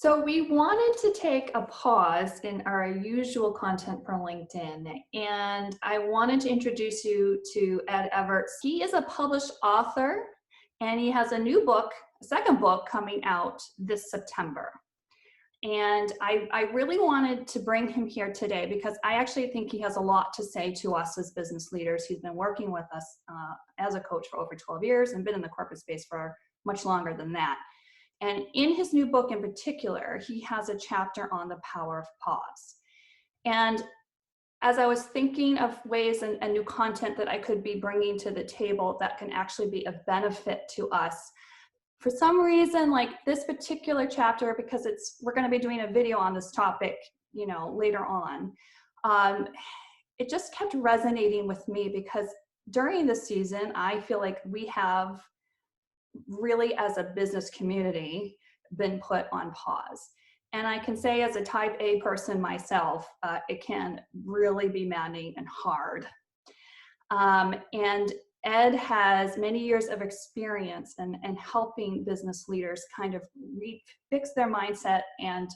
So we wanted to take a pause in our usual content for LinkedIn, and I wanted to introduce you to Ed Everts. He is a published author, and he has a new book, a second book coming out this September. And I really wanted to bring him here today because I actually think he has a lot to say to us as business leaders. He's been working with us as a coach for over 12 years and been in the corporate space for much longer than that. And in his new book in particular, he has a chapter on the power of pause. And as I was thinking of ways and new content that I could be bringing to the table that can actually be of benefit to us, for some reason, like this particular chapter, because we're going to be doing a video on this topic, later on, um, it just kept resonating with me because during the season, I feel like we have really as a business community been put on pause. And I can say as a type A person myself, it can really be maddening and hard. And Ed has many years of experience in helping business leaders kind of fix their mindset. And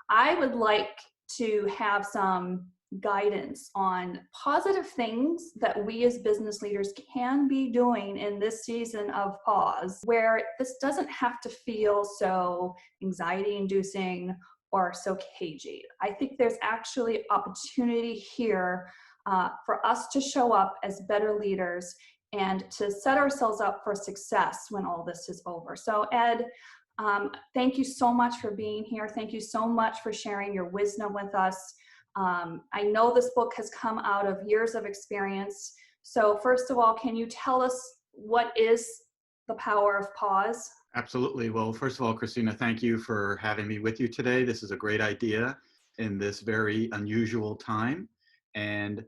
I would like to have some guidance on positive things that we as business leaders can be doing in this season of pause, where this doesn't have to feel so anxiety inducing or so cagey. I think there's actually opportunity here for us to show up as better leaders and to set ourselves up for success when all this is over. So Ed, thank you so much for being here. Thank you so much for sharing your wisdom with us. I know this book has come out of years of experience. So first of all, can you tell us what is the power of pause? Absolutely. Well, first of all, Christina, thank you for having me with you today. This is a great idea in this very unusual time. And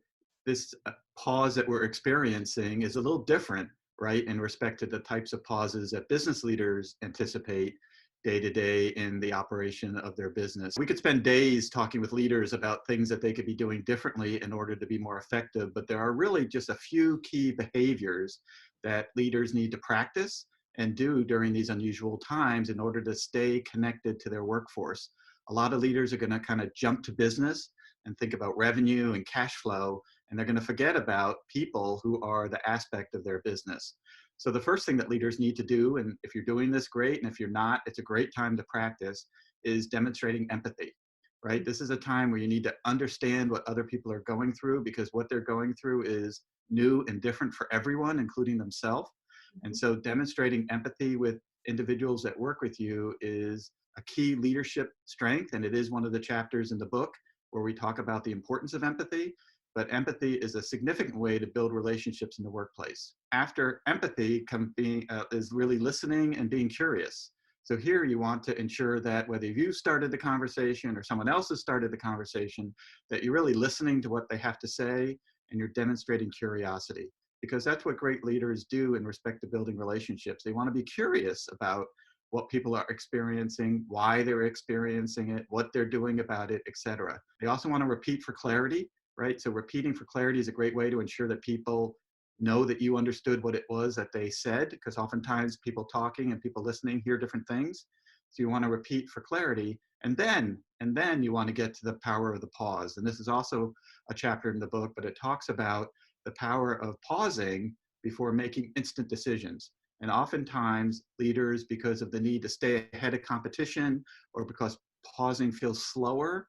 this pause that we're experiencing is a little different, right, in respect to the types of pauses that business leaders anticipate day to day in the operation of their business. We could spend days talking with leaders about things that they could be doing differently in order to be more effective, but there are really just a few key behaviors that leaders need to practice and do during these unusual times in order to stay connected to their workforce. A lot of leaders are going to kind of jump to business and think about revenue and cash flow, and they're going to forget about people who are the aspect of their business. So the first thing that leaders need to do, and if you're doing this, great, and if you're not, it's a great time to practice, is demonstrating empathy, right? This is a time where you need to understand what other people are going through because what they're going through is new and different for everyone, including themselves. And so demonstrating empathy with individuals that work with you is a key leadership strength. And it is one of the chapters in the book where we talk about the importance of empathy. But empathy is a significant way to build relationships in the workplace. After empathy is really listening and being curious. So here you want to ensure that whether you started the conversation or someone else has started the conversation, that you're really listening to what they have to say and you're demonstrating curiosity. Because that's what great leaders do in respect to building relationships. They want to be curious about what people are experiencing, why they're experiencing it, what they're doing about it, etc. They also want to repeat for clarity, right? So repeating for clarity is a great way to ensure that people know that you understood what it was that they said, because oftentimes people talking and people listening hear different things. So you want to repeat for clarity, and then you want to get to the power of the pause. And this is also a chapter in the book, but it talks about the power of pausing before making instant decisions. And oftentimes leaders, because of the need to stay ahead of competition or because pausing feels slower,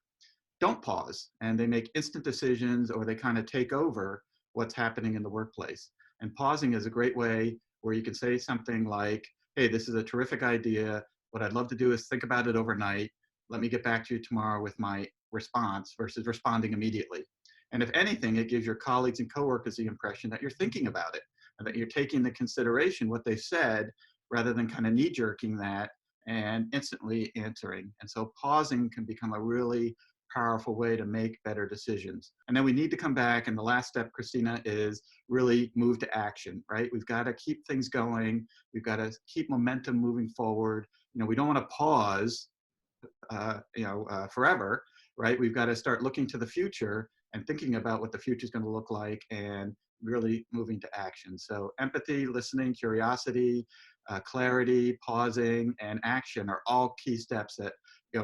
don't pause and they make instant decisions or they kind of take over what's happening in the workplace. And pausing is a great way where you can say something like, hey, this is a terrific idea. What I'd love to do is think about it overnight. Let me get back to you tomorrow with my response versus responding immediately. And if anything, it gives your colleagues and coworkers the impression that you're thinking about it and that you're taking into consideration what they said rather than kind of knee-jerking that and instantly answering. And so pausing can become a really powerful way to make better decisions. And then we need to come back, and the last step, Christina, is really move to action, right? We've got to keep things going. We've got to keep momentum moving forward. We don't want to pause, forever, right? We've got to start looking to the future and thinking about what the future is going to look like and really moving to action. So empathy, listening, curiosity, clarity, pausing, and action are all key steps that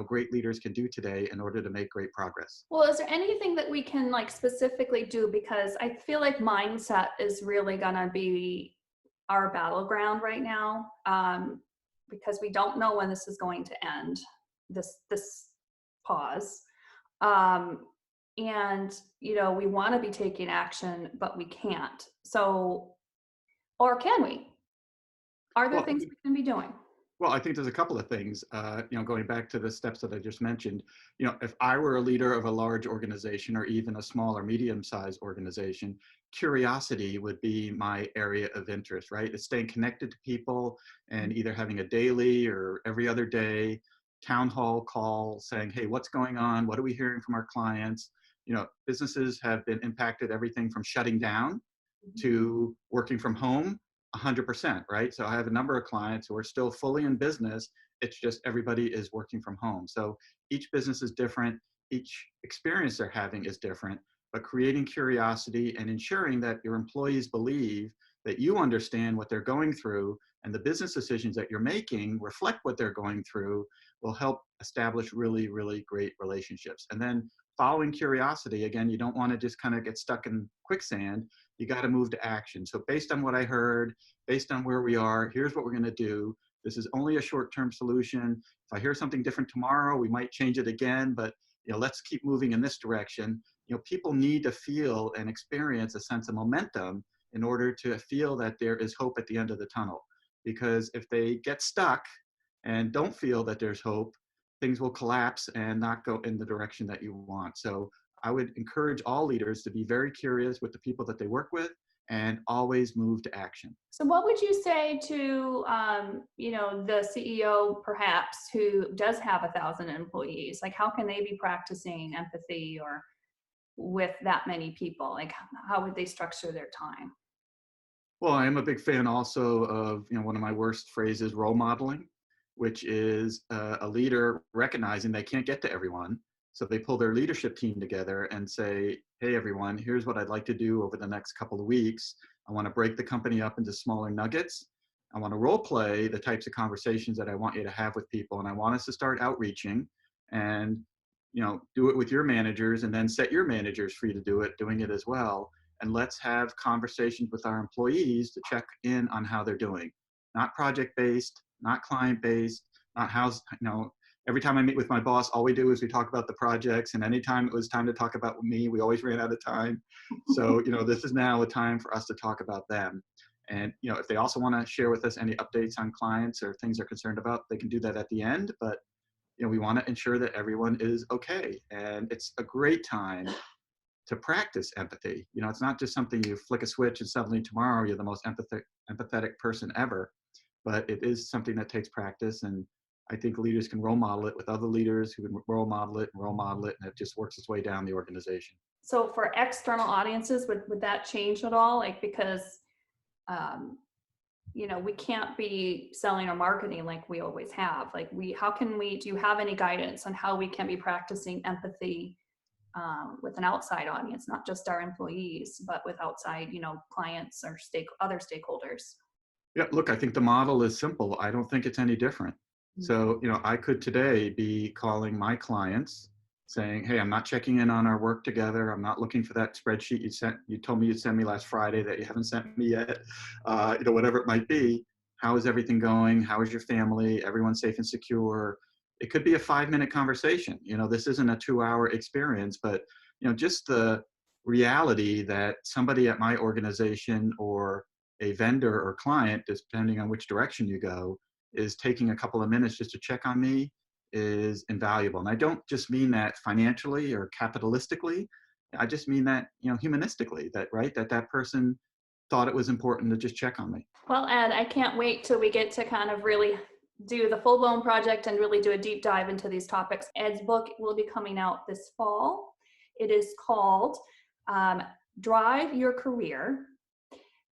great leaders can do today in order to make great progress. Well, is there anything that we can like specifically do? Because I feel like mindset is really gonna be our battleground right now, because we don't know when this is going to end, this pause. Um, and we want to be taking action, but we can't. So, or can we? Are there Well, things we can be doing? Well, I think there's a couple of things, going back to the steps that I just mentioned. If I were a leader of a large organization or even a small or medium-sized organization, curiosity would be my area of interest, right? It's staying connected to people and either having a daily or every other day town hall call saying, hey, what's going on? What are we hearing from our clients? Businesses have been impacted everything from shutting down to working from home 100%, right? So I have a number of clients who are still fully in business. It's just everybody is working from home. So each business is different. Each experience they're having is different, but creating curiosity and ensuring that your employees believe that you understand what they're going through and the business decisions that you're making reflect what they're going through will help establish really, really great relationships. And then following curiosity, again, you don't want to just kind of get stuck in quicksand. You got to move to action. So based on what I heard, based on where we are, here's what we're going to do. This is only a short-term solution. If I hear something different tomorrow, we might change it again, but let's keep moving in this direction. People need to feel and experience a sense of momentum in order to feel that there is hope at the end of the tunnel. Because if they get stuck and don't feel that there's hope, things will collapse and not go in the direction that you want. So I would encourage all leaders to be very curious with the people that they work with and always move to action. So what would you say to, the CEO perhaps who does have 1,000 employees? Like, how can they be practicing empathy or with that many people? Like, how would they structure their time? Well, I am a big fan also of, one of my worst phrases, role modeling, which is a leader recognizing they can't get to everyone. So they pull their leadership team together and say, hey, everyone, here's what I'd like to do over the next couple of weeks. I want to break the company up into smaller nuggets. I want to role play the types of conversations that I want you to have with people. And I want us to start outreaching and, do it with your managers and then set your managers free to do it, doing it as well. And let's have conversations with our employees to check in on how they're doing. Not project-based, not client-based, not how's, every time I meet with my boss, all we do is we talk about the projects, and anytime it was time to talk about me, we always ran out of time. So, this is now a time for us to talk about them. And, if they also want to share with us any updates on clients or things they're concerned about, they can do that at the end. But, we want to ensure that everyone is okay. And it's a great time to practice empathy. It's not just something you flick a switch and suddenly tomorrow you're the most empathetic person ever, but it is something that takes practice. And I think leaders can role model it with other leaders who can role model it, and it just works its way down the organization. So for external audiences, would that change at all? Like, because, we can't be selling or marketing like we always have. Like do you have any guidance on how we can be practicing empathy with an outside audience, not just our employees, but with outside, clients or other stakeholders? Yeah, look, I think the model is simple. I don't think it's any different. So, I could today be calling my clients saying, hey, I'm not checking in on our work together. I'm not looking for that spreadsheet you told me you'd send me last Friday that you haven't sent me yet. Whatever it might be. How is everything going? How is your family? Everyone safe and secure? It could be a 5-minute conversation. This isn't a 2-hour experience, but, just the reality that somebody at my organization or a vendor or client, depending on which direction you go, is taking a couple of minutes just to check on me is invaluable. And I don't just mean that financially or capitalistically. I just mean that, humanistically, that person thought it was important to just check on me. Well, Ed, I can't wait till we get to kind of really do the full-blown project and really do a deep dive into these topics. Ed's book will be coming out this fall. It is called Drive Your Career: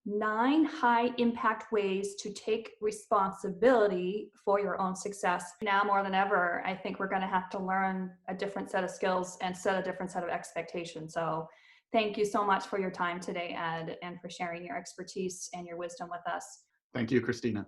9 high impact ways to take responsibility for your own success. Now more than ever, I think we're going to have to learn a different set of skills and set a different set of expectations. So thank you so much for your time today, Ed, and for sharing your expertise and your wisdom with us. Thank you, Christina.